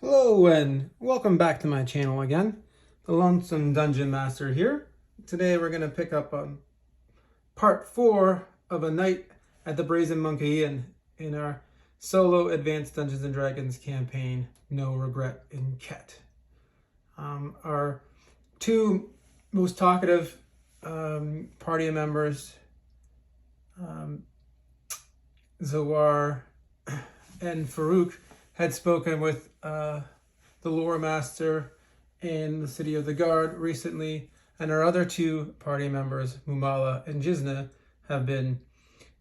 Hello and welcome back to my channel again. The Lonesome Dungeon Master here. Today we're going to pick up on part 4 of a night at the Brazen Monkey Inn in our solo Advanced Dungeons & Dragons campaign, No Regret in Ket. Our two most talkative party members, Zawar and Farouk, had spoken with the lore master in the city of the guard recently, and our other two party members, Muhmala and Jisna, have been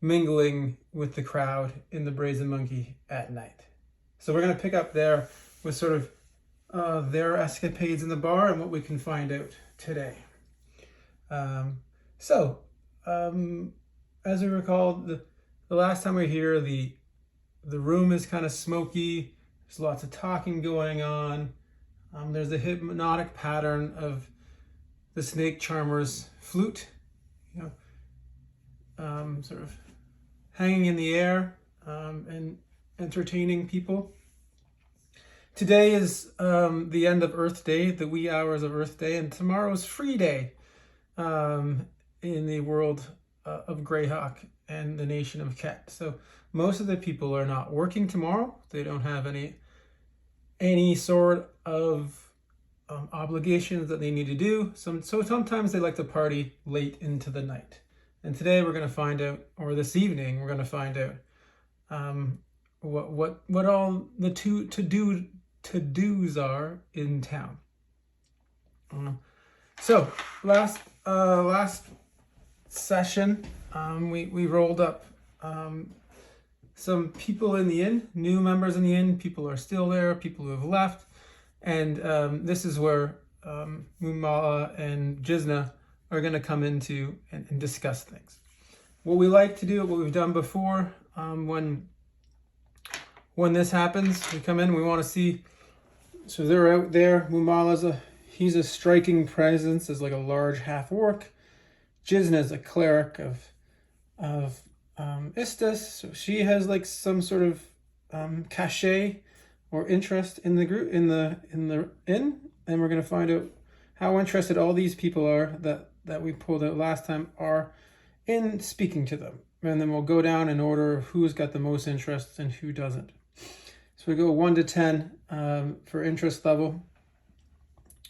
mingling with the crowd in the Brazen Monkey at night. So we're going to pick up there with sort of their escapades in the bar and what we can find out today. As we recall, the last time we were here, the room is kind of smoky. There's lots of talking going on. There's the hypnotic pattern of the snake charmer's flute, sort of hanging in the air and entertaining people. Today is the end of Earth Day, the wee hours of Earth Day, and tomorrow's free day in the world of Greyhawk and the nation of Ket. So most of the people are not working tomorrow. They don't have any sort of obligations that they need to do. So sometimes they like to party late into the night. And today we're going to find out, or this evening we're going to find out what all the to-dos are in town. So last session we rolled up some people in the inn, new members in the inn. People are still there, people who have left, and this is where Muhmala and Jisna are going to come into and discuss things. What we like to do, what we've done before, when this happens, we come in, we want to see. So they're out there. Muhmala's he's a striking presence as like a large half orc. Jisna's a cleric of Istis, so she has like some sort of cachet or interest in the group in the inn, and we're going to find out how interested all these people are that we pulled out last time are in speaking to them, and then we'll go down in order of who's got the most interest and who doesn't. So we go 1 to 10 for interest level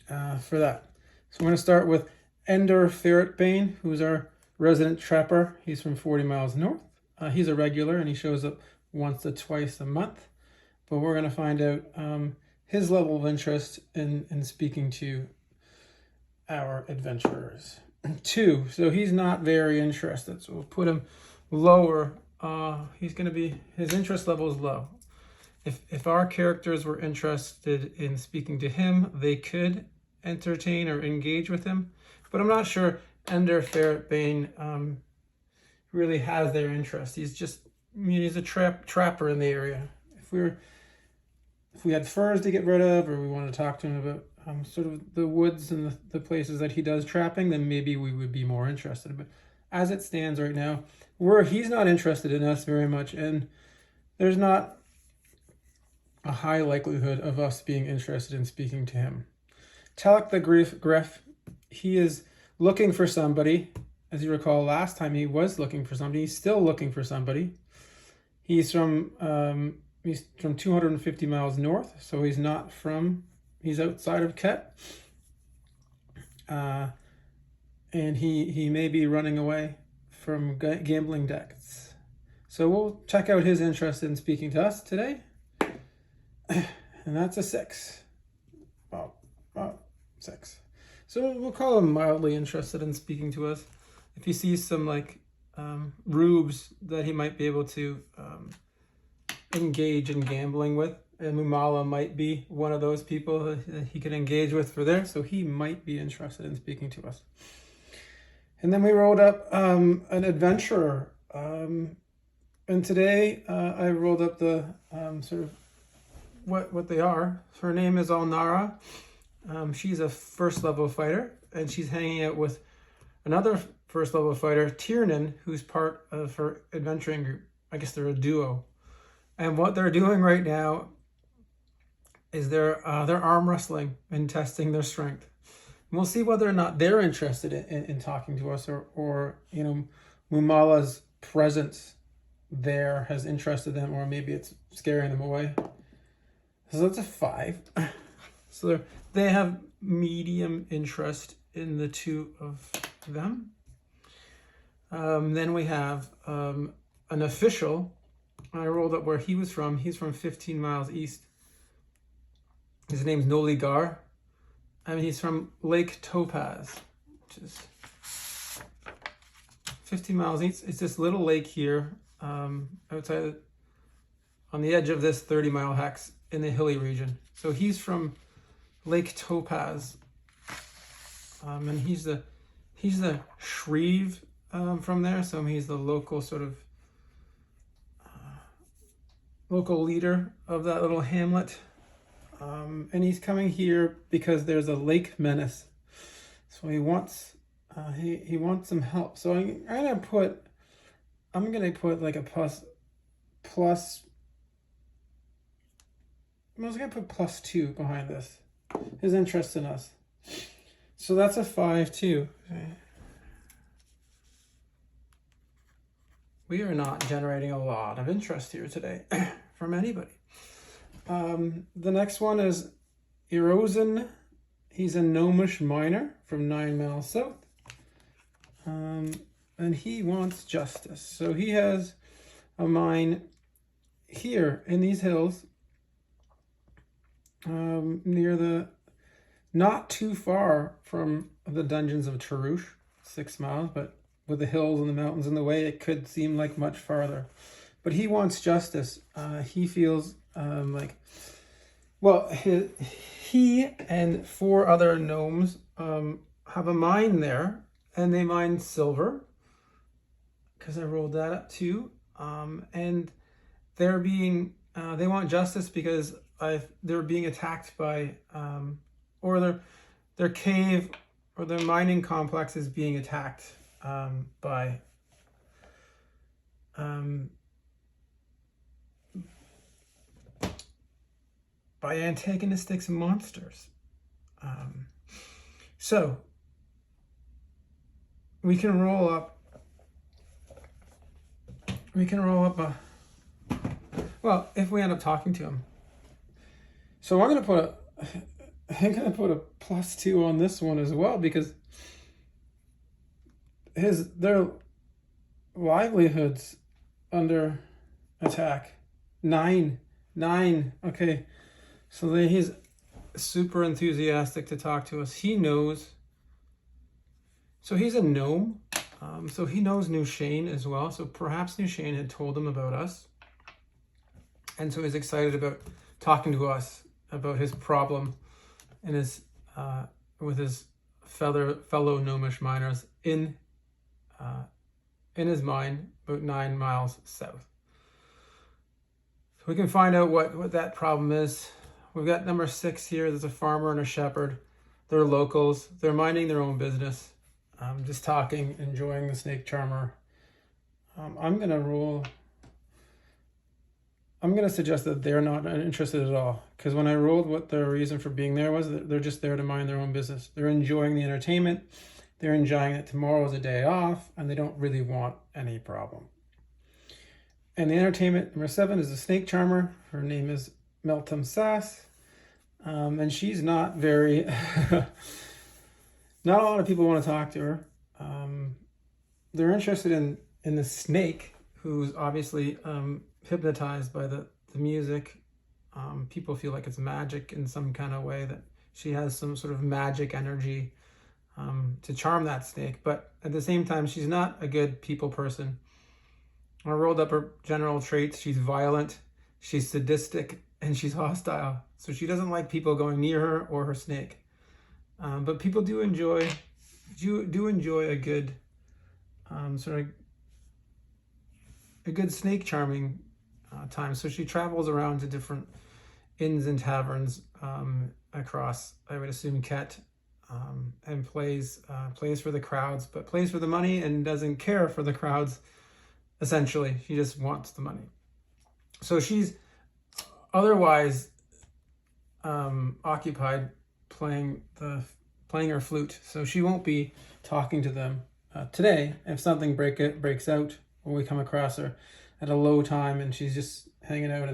for that. So we're going to start with Ender Ferretbane, who's our resident trapper. He's from 40 miles north. He's a regular and he shows up once to twice a month. But we're going to find out his level of interest in speaking to our adventurers. 2, so he's not very interested. So we'll put him lower. His interest level is low. If our characters were interested in speaking to him, they could entertain or engage with him. But I'm not sure Ender Ferretbane really has their interest. He's a trapper in the area. If we had furs to get rid of, or we want to talk to him about sort of the woods and the places that he does trapping, then maybe we would be more interested. But as it stands right now, he's not interested in us very much, and there's not a high likelihood of us being interested in speaking to him. Telek the Griff, he is looking for somebody. As you recall, last time he was looking for somebody. He's still looking for somebody. He's from 250 miles north, so he's outside of Ket. And he may be running away from gambling debts. So we'll check out his interest in speaking to us today. And that's a 6. Wow, 6. So we'll call him mildly interested in speaking to us. If he sees some rubes that he might be able to engage in gambling with, and Muhmala might be one of those people that he can engage with for there, so he might be interested in speaking to us. And then we rolled up an adventurer, and today I rolled up the sort of what they are. Her name is Alnara. She's a first level fighter, and she's hanging out with another first level fighter, Tiernan, who's part of her adventuring group. I guess they're a duo. And what they're doing right now is they're arm wrestling and testing their strength. And we'll see whether or not they're interested in talking to us, or you know, Muhmala's presence there has interested them, or maybe it's scaring them away. So that's a 5. So they have medium interest in the two of them. Then we have an official. I rolled up where he was from. He's from 15 miles east. His name's Noligar. I mean, he's from Lake Topaz, which is 15 miles east. It's this little lake here, outside, on the edge of this 30-mile hex in the hilly region. So he's from Lake Topaz, and he's the Shreve from there. So he's the local sort of local leader of that little hamlet. And he's coming here because there's a lake menace. So he wants he wants some help. So I'm gonna put like a plus. I was gonna put +2 behind this. His interest in us. So that's a 5 too. Okay. We are not generating a lot of interest here today from anybody. The next one is Erosin. He's a Gnomish miner from 9 miles south. And he wants justice. So he has a mine here in these hills, near not too far from the dungeons of Tarush, 6 miles, but with the hills and the mountains in the way, it could seem like much farther. But he wants justice. He feels he and 4 other gnomes have a mine there, and they mine silver, because I rolled that up too. And they're being they want justice because they're being attacked by or their cave or their mining complex is being attacked by antagonistic monsters. So we can roll up if we end up talking to him. So I'm gonna put a +2 on this one as well, because their livelihoods under attack. 9. Okay, so he's super enthusiastic to talk to us. He knows. So he's a gnome. So he knows New Shane as well. So perhaps New Shane had told him about us, and so he's excited about talking to us about his problem and his with his fellow gnomish miners in his mine about 9 miles south. So we can find out what that problem is. We've got number 6 here. There's a farmer and a shepherd. They're locals. They're minding their own business. Just talking, enjoying the snake charmer. I'm going to suggest that they're not interested at all, because when I rolled what their reason for being there was, they're just there to mind their own business. They're enjoying the entertainment. They're enjoying that tomorrow is a day off, and they don't really want any problem. And the entertainment, number 7, is a snake charmer. Her name is Meltem Sass. And she's not very... not a lot of people want to talk to her. They're interested in the snake, who's obviously hypnotized by the music. People feel like it's magic in some kind of way, that she has some sort of magic energy to charm that snake. But at the same time, she's not a good people person. I rolled up her general traits. She's violent, she's sadistic, and she's hostile. So she doesn't like people going near her or her snake. But people do enjoy a good a good snake charming time. So she travels around to different inns and taverns across, I would assume, Ket, and plays for the crowds, but plays for the money and doesn't care for the crowds. Essentially, she just wants the money. So she's otherwise occupied playing her flute, so she won't be talking to them today. If something breaks out, or we come across her at a low time and she's just hanging out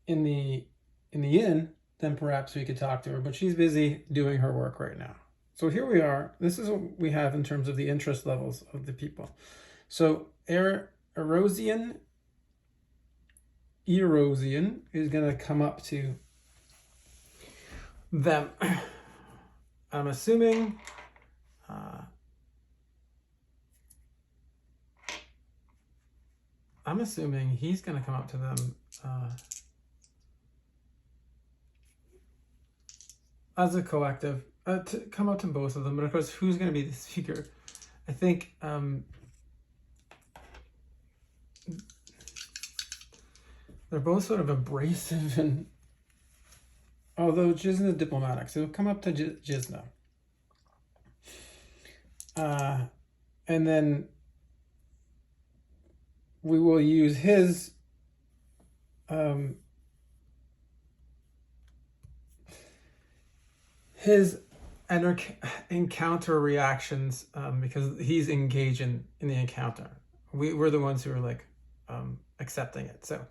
in the inn, then perhaps we could talk to her. But she's busy doing her work right now. So here we are. This is what we have in terms of the interest levels of the people. So Erosian is going to come up to them. I'm assuming he's going to come up to them as a collective, to come up to both of them. But of course, who's going to be the speaker? I think they're both sort of abrasive, and although Jisna is diplomatic, so we'll come up to Jisna. And then we will use his encounter reactions, because he's engaged in the encounter. We're the ones who are like accepting it. So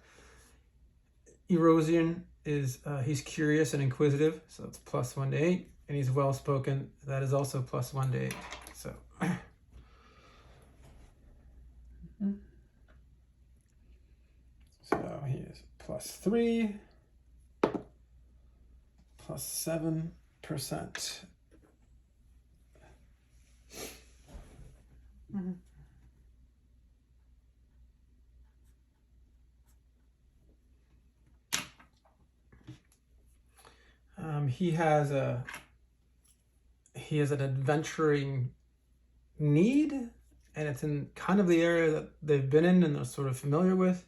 Erosian is he's curious and inquisitive, so it's +1 to 8, and he's well spoken. That is also +1 to 8. So so he is +3, +7%. He has an adventuring need, and it's in kind of the area that they've been in and they're sort of familiar with,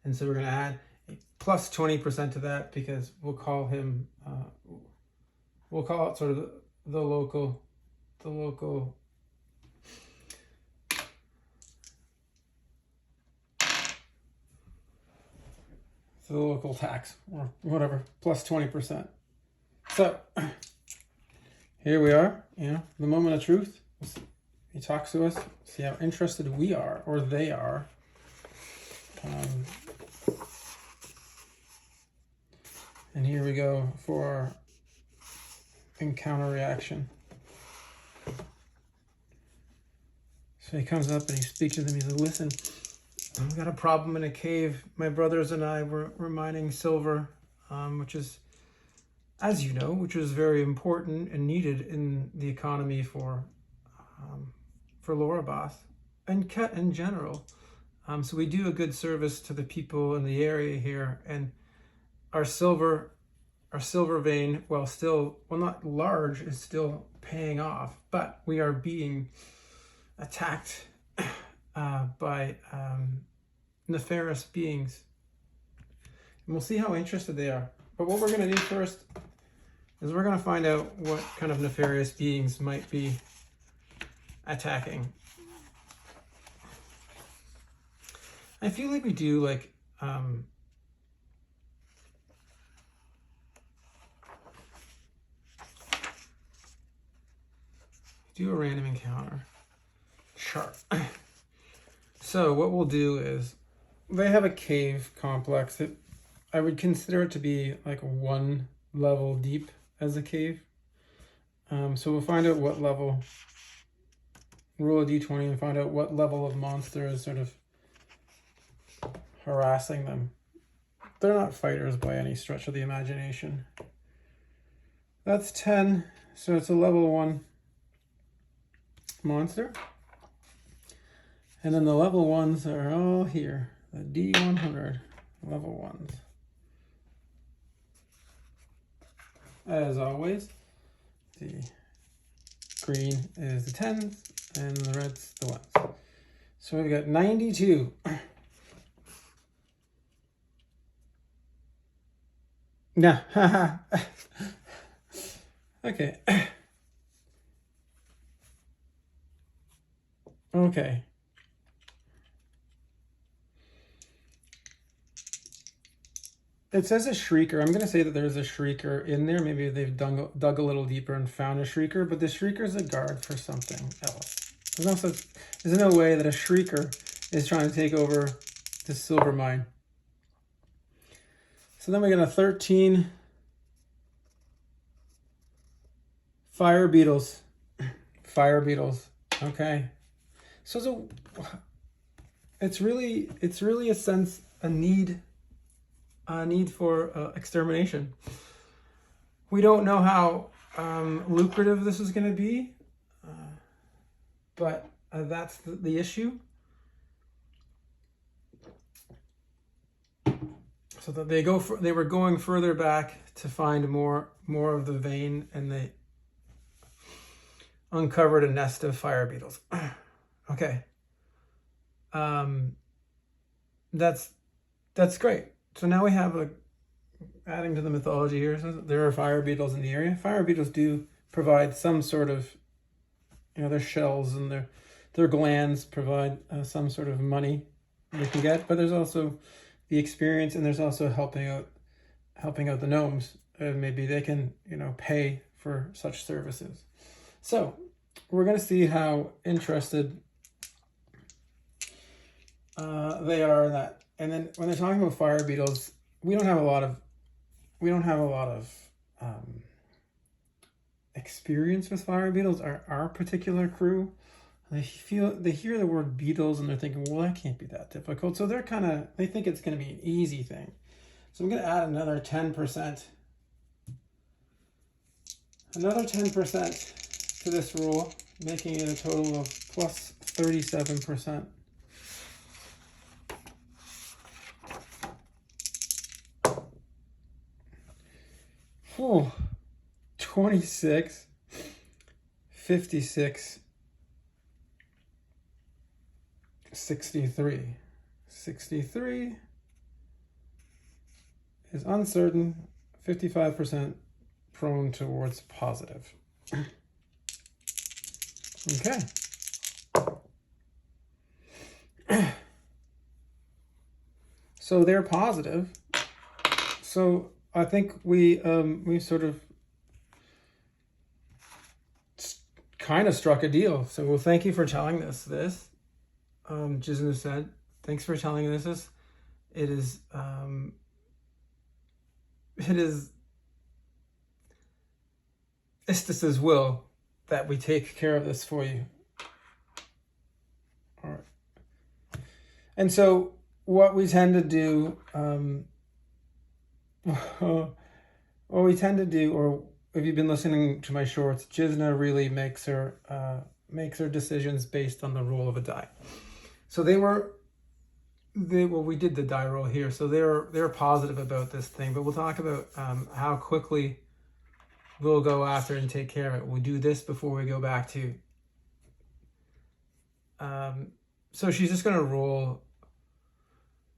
and so we're going to add a +20% to that, because we'll call him we'll call it sort of the local tax, or whatever, +20%. So here we are, the moment of truth. He talks to us, see how interested we are, or they are. And here we go for our encounter reaction. So he comes up and he speaks to them. He's like, listen, I've got a problem in a cave. My brothers and I were mining silver, which is, as you know, which is very important and needed in the economy for Lorabas and Ket in general. So we do a good service to the people in the area here, and our silver vein, while not large, is still paying off. But we are being attacked by nefarious beings, and we'll see how interested they are. But what we're going to do first is we're going to find out what kind of nefarious beings might be attacking. I feel like we do like do a random encounter chart. So what we'll do is, they have a cave complex that I would consider it to be like 1 level deep as a cave. So we'll find out what level, roll a d20 and find out what level of monster is sort of harassing them. They're not fighters by any stretch of the imagination. That's 10, so it's a level 1 monster. And then the level 1s are all here, the D100 level 1s. As always, the green is the 10s and the red's the 1s. So we've got 92. Nah, haha. Okay. Okay. It says a shrieker. I'm going to say that there's a shrieker in there. Maybe they've dug a little deeper and found a shrieker, but the shrieker's a guard for something else. There's no way that a shrieker is trying to take over the silver mine. So then we got a 13 fire beetles. Fire beetles. Okay. So it's really a need for extermination. We don't know how lucrative this is going to be, but that's the issue. So that they were going further back to find more of the vein, and they uncovered a nest of fire beetles. Okay. That's great. So now we have adding to the mythology here. So there are fire beetles in the area. Fire beetles do provide some sort of, their shells and their glands provide some sort of money they can get. But there's also the experience, and there's also helping out the gnomes. Maybe they can, pay for such services. So we're going to see how interested they are in that. And then when they're talking about fire beetles, we don't have a lot of experience with fire beetles. Our particular crew, they hear the word beetles and they're thinking, well, that can't be that difficult. So they think it's going to be an easy thing. So I'm going to add another 10%. Another 10% to this roll, making it a total of plus 37%. Oh, 26, 56, 63. 63 is uncertain, 55% prone towards positive. Okay. So they're positive. So I think we sort of kind of struck a deal. So, well, thank you for telling us this. Jisna said, thanks for telling us this. It is Istis's will that we take care of this for you. All right. And so what we tend to do, what we tend to do, or if you've been listening to my shorts, Jisna really makes her decisions based on the roll of a die. So we did the die roll here, so they're positive about this thing, but we'll talk about how quickly we'll go after and take care of it. We'll do this before we go back to. So she's just going to roll.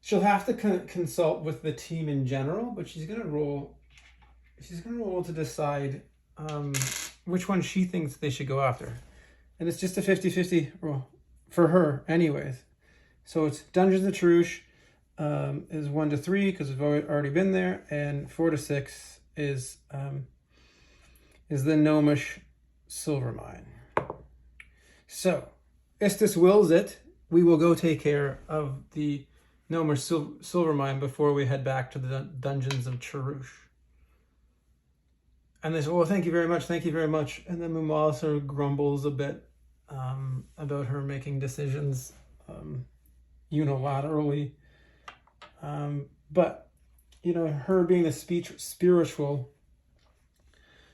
She'll have to consult with the team in general, but she's going to roll to decide which one she thinks they should go after. And it's just a 50-50 roll for her anyways. So it's Dungeons of Tarouche is 1 to 3 because we've already been there, and 4 to 6 is the Gnomish silver mine. So Istis wills it. We will go take care of the Gnomish silver mine before we head back to the Dungeons of Tarouche. And they say, well, thank you very much. And then Muhmala sort of grumbles a bit about her making decisions unilaterally. But, her being a spiritual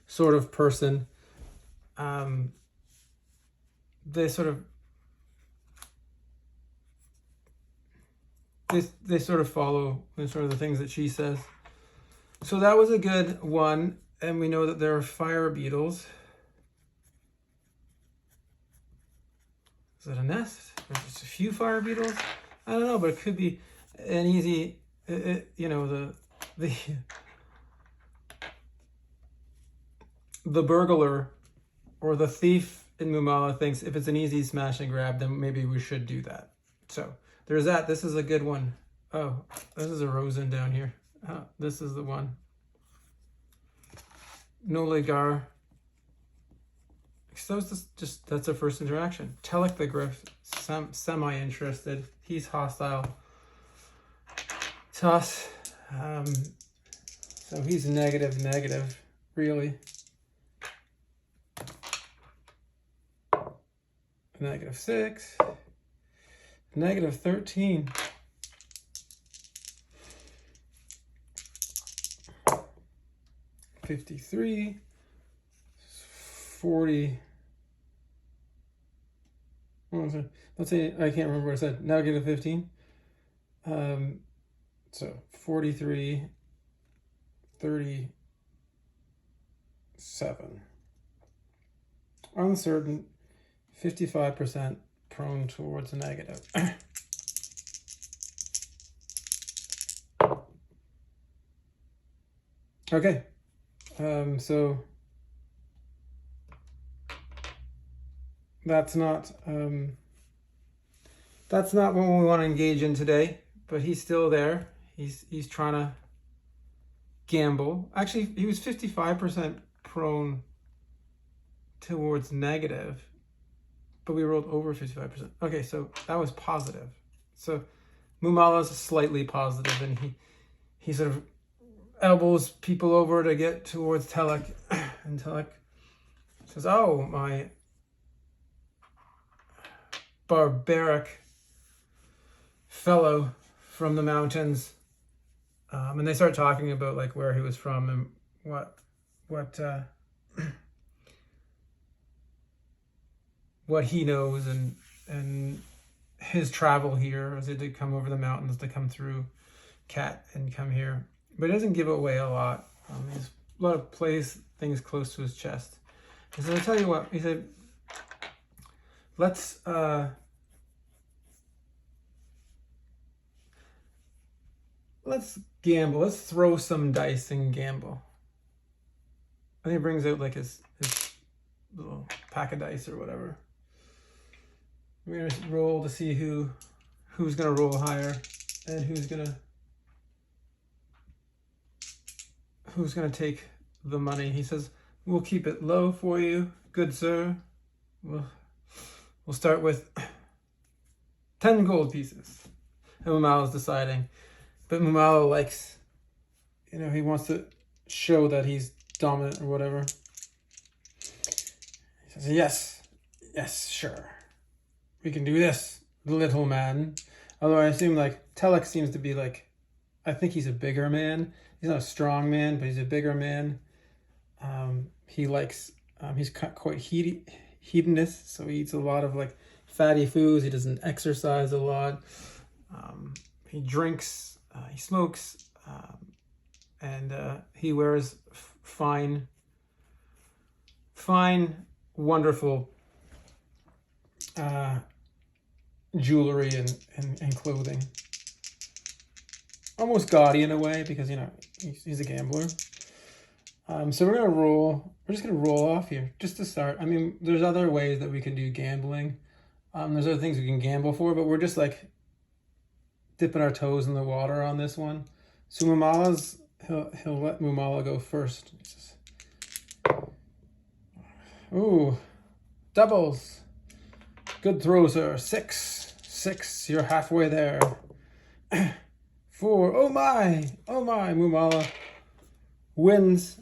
sort of person, they sort of follow sort of the things that she says. So that was a good one. And we know that there are fire beetles. Is it a nest? Or just a few fire beetles? I don't know, but it could be an easy, the burglar or the thief in Muhmala thinks if it's an easy smash and grab, then maybe we should do that. So there's that. This is a good one. Oh, this is a Rosen down here. This is the one. No Legar. So that's our first interaction. Telek the Griff, semi-interested. He's hostile to us. So he's negative, really. -6. -13. $53. 40. What was it? Let's say, I can't remember what I said. -15. So 43, 37. Uncertain, 55% prone towards negative. Okay. So that's not what we want to engage in today, but he's still there. He's trying to gamble. Actually, he was 55% prone towards negative, but we rolled over 55%. Okay, so that was positive. So Muhmala's slightly positive, and he sort of elbows people over to get towards Telek, and Telek says, "Oh, my barbaric fellow from the mountains," and they start talking about like where he was from and what he knows and his travel here, as he did come over the mountains to come through Cat and come here, but he doesn't give away a lot. He's a lot of plays things close to his chest. He said, "I'll tell you what," he said, let's gamble. Let's throw some dice and gamble." And he brings out like his little pack of dice or whatever. We're gonna roll to see who's gonna roll higher and who's gonna take the money. He says, "We'll keep it low for you, good sir. We'll start with 10 gold pieces." And Muhmala's deciding. But Muhmala likes, he wants to show that he's dominant or whatever. He says, yes, sure. We can do this, little man. Although I assume like Telek seems to be like, I think he's a bigger man. He's not a strong man, but he's a bigger man. He likes, he's quite hedonist, so he eats a lot of like fatty foods. He doesn't exercise a lot. He drinks, he smokes, and he wears fine, wonderful jewelry and clothing. Almost gaudy in a way because, he's a gambler. So we're just gonna roll off here just to start. I mean, there's other ways that we can do gambling. There's other things we can gamble for, but we're just like dipping our toes in the water on this one. So he'll let Muhmala go first. He says, "Ooh, doubles. Good throw, sir. 6. You're halfway there. 4. Oh my. Muhmala wins,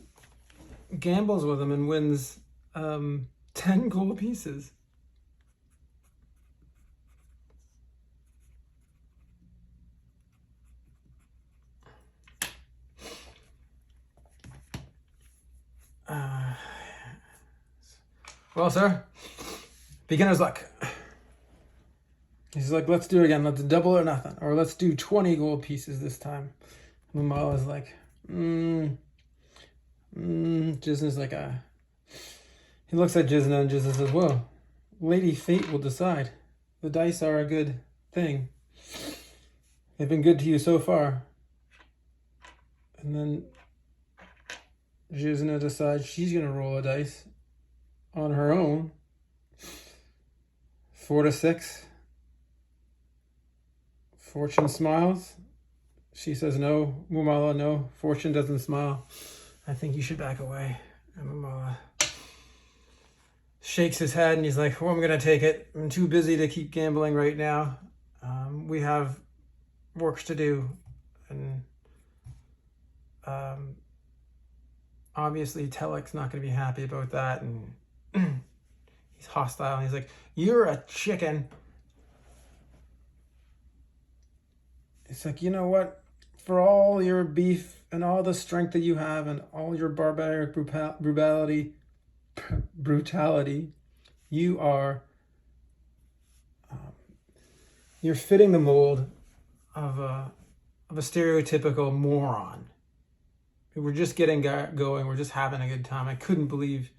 gambles with him and wins 10 gold pieces. Well, sir, beginner's luck. He's like, "Let's do it again. Let's double or nothing. Or let's do 20 gold pieces this time." Muhmala's like, Jisna's like, he looks at Jisna and Jisna says, "Well, Lady Fate will decide. The dice are a good thing. They've been good to you so far." And then Jisna decides she's going to roll a dice on her own. 4 to 6. Fortune smiles. she says, no, Muhmala, no, fortune doesn't smile. I think you should back away. And Muhmala shakes his head and he's like, well, I'm going to take it. I'm too busy to keep gambling right now. We have works to do. And obviously Telek's not going to be happy about that. And he's hostile. And he's like, you're a chicken. It's like, you know what? For all your beef and all the strength that you have and all your barbaric brutality, you are you're fitting the mold of a stereotypical moron. We're just getting going. We're just having a good time. I couldn't believe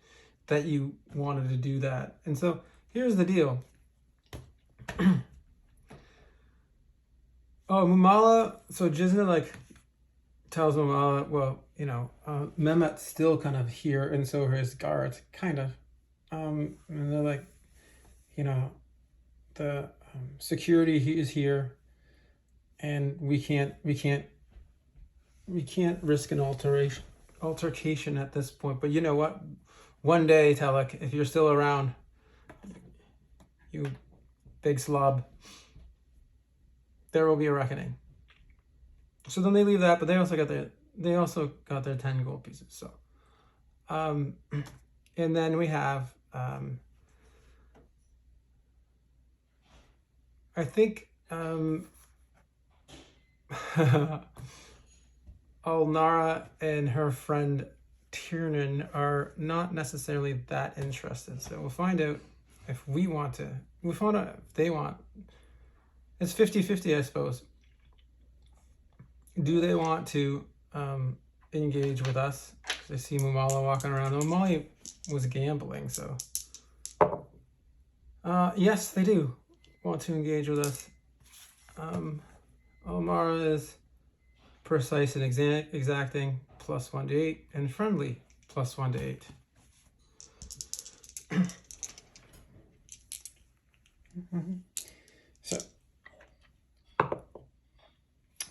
that you wanted to do that. And so here's the deal. Oh, Muhmala, so Jisna like tells Muhmala, well, you know, Mehmet's still kind of here, and so are his guards, kind of. And they're like, you know, the security is here, and we can't risk an altercation at this point. But you know what? One day, Telek, if you're still around, you big slob, there will be a reckoning. So then they leave that, but they also got their 10 gold pieces. So, and then we have, I think, Alnara and her friend Tiernan are not necessarily that interested. So we'll find out if we want to. We'll find out if they want. It's 50-50, I suppose. Do they want to engage with us? I see Muhmala walking around. Muhmala was gambling, so... yes, they do want to engage with us. Almara is precise and exacting, +1 to 8, and friendly, +1 to 8. So...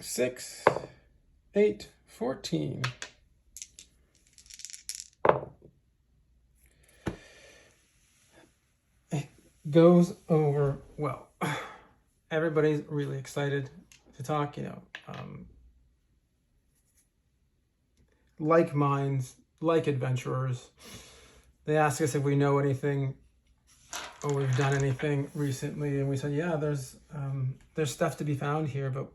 6, 8, 14. It goes over well. Everybody's really excited to talk, you know. Like minds, like adventurers. They ask us if we know anything or we've done anything recently, and we said, yeah, there's stuff to be found here, but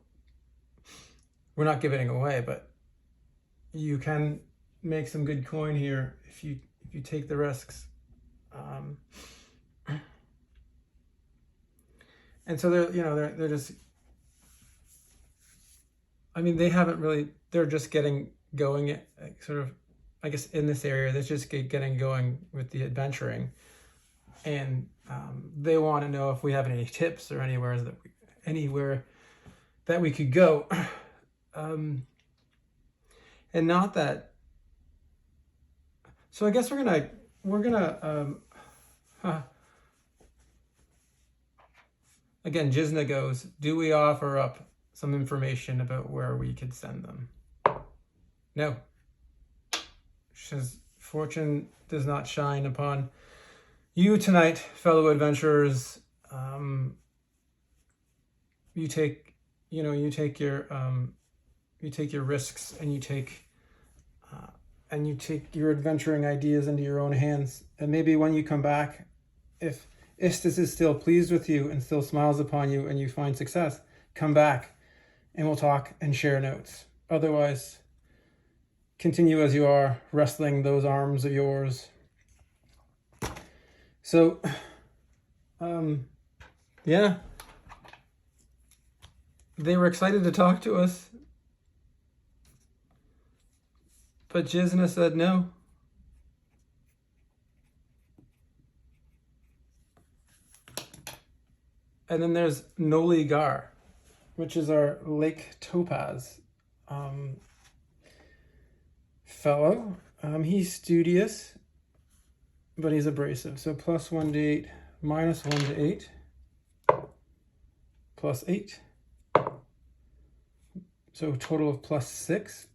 we're not giving it away, but you can make some good coin here if you take the risks. And so they're just, I mean, they haven't really, they're just getting going sort of, I guess, in this area. They're just getting going with the adventuring. And they want to know if we have any tips or anywhere that we could go. And not that. So I guess we're gonna again, Jisna goes, do we offer up some information about where we could send them? No. She says, fortune does not shine upon you tonight, fellow adventurers. You take your risks, and you take your adventuring ideas into your own hands. And maybe when you come back, if Istis is still pleased with you and still smiles upon you and you find success, come back and we'll talk and share notes. Otherwise, continue as you are, wrestling those arms of yours. So, yeah. They were excited to talk to us. But Jisna said no. And then there's Noli Gar, which is our Lake Topaz fellow. He's studious, but he's abrasive. So +1 to 8, -1 to 8, +8. So a total of plus 6%.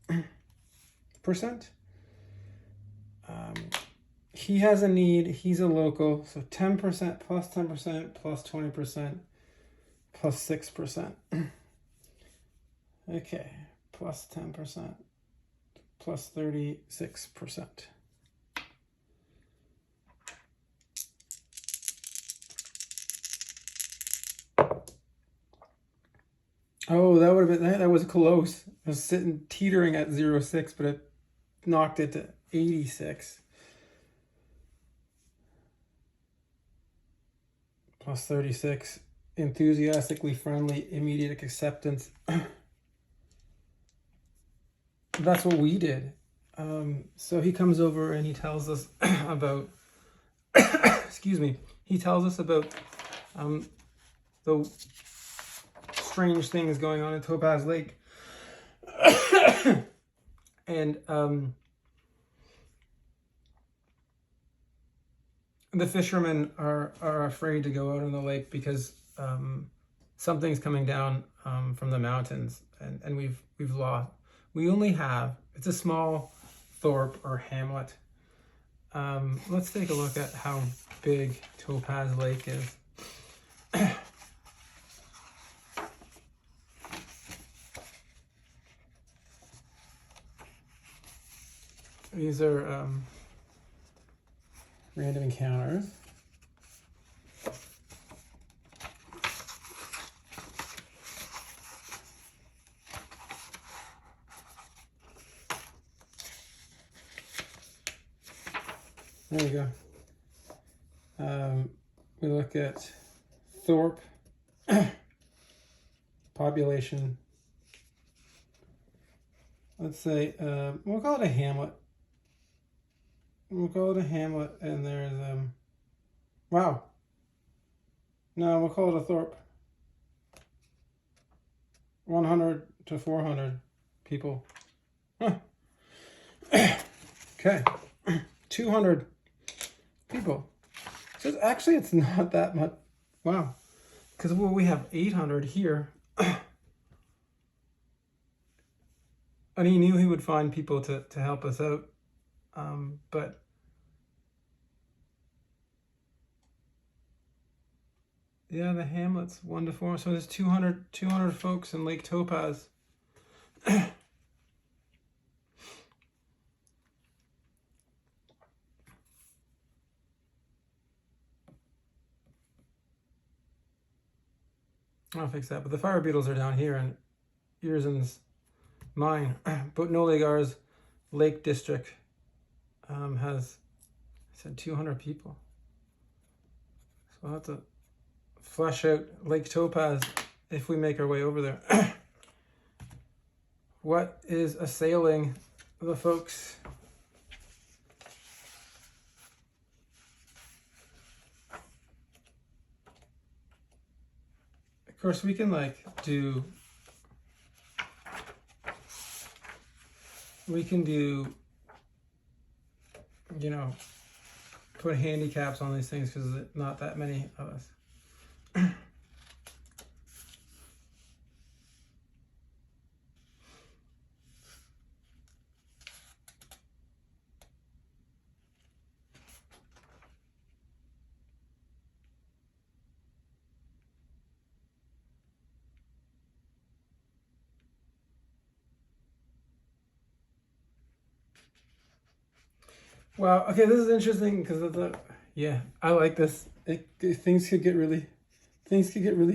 He has a need. He's a local. So 10% plus 10% plus 20% plus 6%. Okay. Plus 10% plus 36%. Oh, that would have been, that was close. I was sitting teetering at 0.6, but it knocked it to 86. Plus 36. Enthusiastically friendly, immediate acceptance. That's what we did. So he comes over and he tells us about, excuse me, he tells us about the strange things going on in Topaz Lake. And the fishermen are afraid to go out on the lake because something's coming down from the mountains, and we've lost. We only have, it's a small thorp or hamlet. Let's take a look at how big Topaz Lake is. These are random encounters. There we go. We look at thorp, population. Let's say, we'll call it a hamlet. We'll call it a hamlet, and there's, wow. No, we'll call it a thorp. 100 to 400 people. Huh. Okay. 200 people. So actually, it's not that much. Wow. Because we have 800 here. And he knew he would find people to help us out. But yeah, the hamlet's 1 to 4. So there's 200 folks in Lake Topaz. I'll fix that. But the fire beetles are down here, and Earsen's mine. But Nolegar's Lake District has, I said, 200 people. So I'll have to flesh out Lake Topaz if we make our way over there. What is assailing the folks? Of course, we can do you know, put handicaps on these things because there's not that many of us. Wow. Okay, this is interesting because of the. Yeah, I like this. Things could get really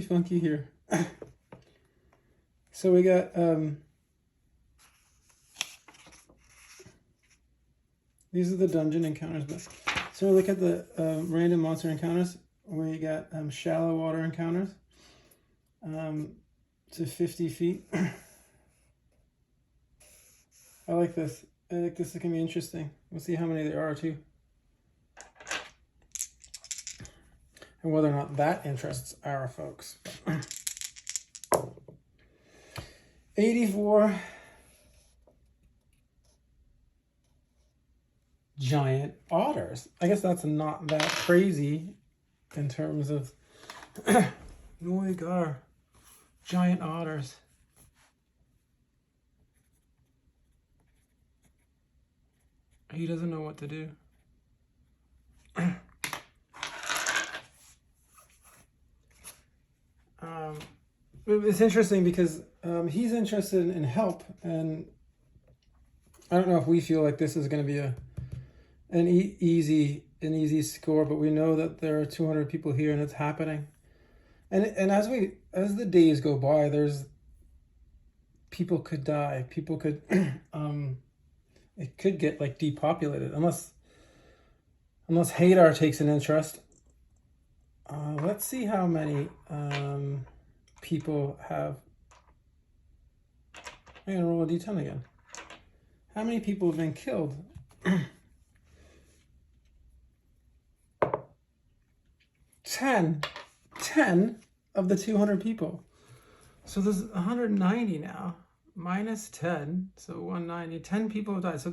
funky here. So we got these are the dungeon encounters, but so we look at the random monster encounters. We got shallow water encounters to 50 feet. I like this. I think this is going to be interesting. We'll see how many there are, too. And whether or not that interests our folks. 84 giant otters. I guess that's not that crazy in terms of Noigar. Giant otters. He doesn't know what to do. It's interesting because he's interested in help, and I don't know if we feel like this is going to be an easy score, but we know that there are 200 people here and it's happening. And as the days go by, people could die. People could it could get like depopulated unless Hadar takes an interest. Let's see how many people have. I'm gonna roll a d10 again. How many people have been killed? 10 of the 200 people. So there's 190 now, minus 10, so 190. 10 people have died. So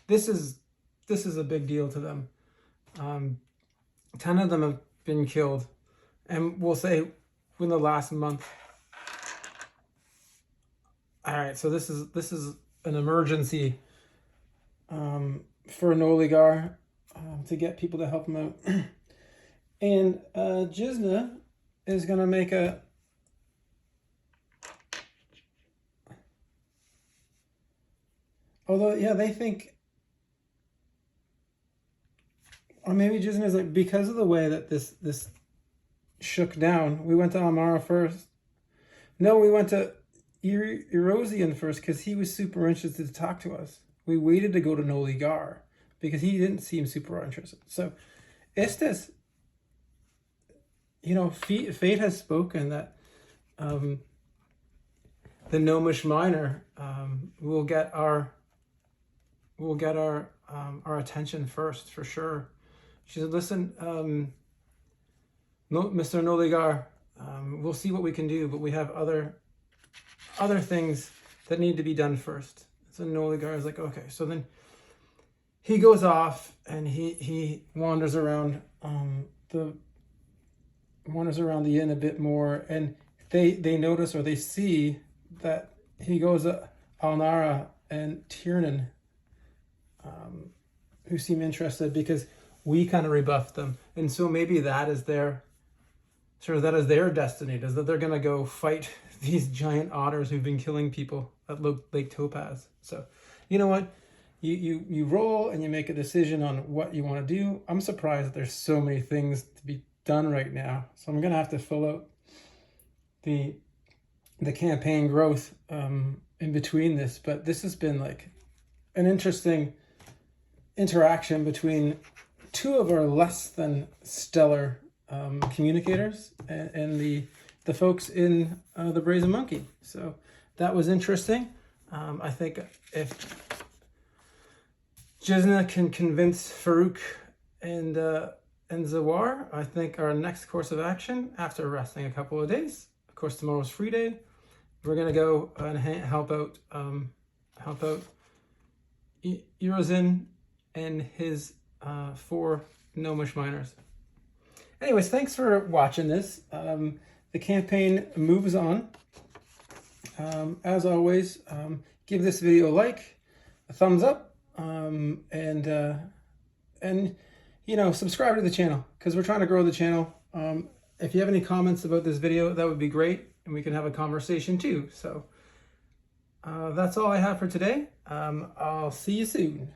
this is a big deal to them. 10 of them have been killed, and we'll say in the last month. All right, so this is an emergency for Noligar to get people to help him out. And Jisna is going to make a... Although, yeah, they think... Or maybe Jisna is like, because of the way that this shook down, we went to Amara first. No, we went to Erosian first because he was super interested to talk to us. We waited to go to Noligar because he didn't seem super interested. So, Estes... You know, fate has spoken that the Gnomish miner will get our attention first, for sure. She said, "Listen, Mr. Noligar, we'll see what we can do, but we have other things that need to be done first." So Noligar is like, "Okay." So then he goes off and he wanders around the inn a bit more, and they notice, or they see, that he goes to Alnara and Tiernan, who seem interested because we kind of rebuffed them, and so maybe that is their destiny, is that they're gonna go fight these giant otters who've been killing people at Lake Topaz. So you know what, you roll and you make a decision on what you want to do. I'm surprised that there's so many things to be done right now, so I'm gonna have to fill out the campaign growth in between this. But this has been like an interesting interaction between two of our less than stellar communicators and the folks in the Brazen Monkey. So that was interesting. I think if Jisna can convince Farouk and Zawar, I think our next course of action, after resting a couple of days, of course tomorrow's free day, we're gonna go and help out Eurozin and his 4 Gnomish miners. Anyways, thanks for watching this. The campaign moves on. As always, give this video a like, a thumbs up, and you know, subscribe to the channel because we're trying to grow the channel. If you have any comments about this video, that would be great, and we can have a conversation too. So that's all I have for today. I'll see you soon.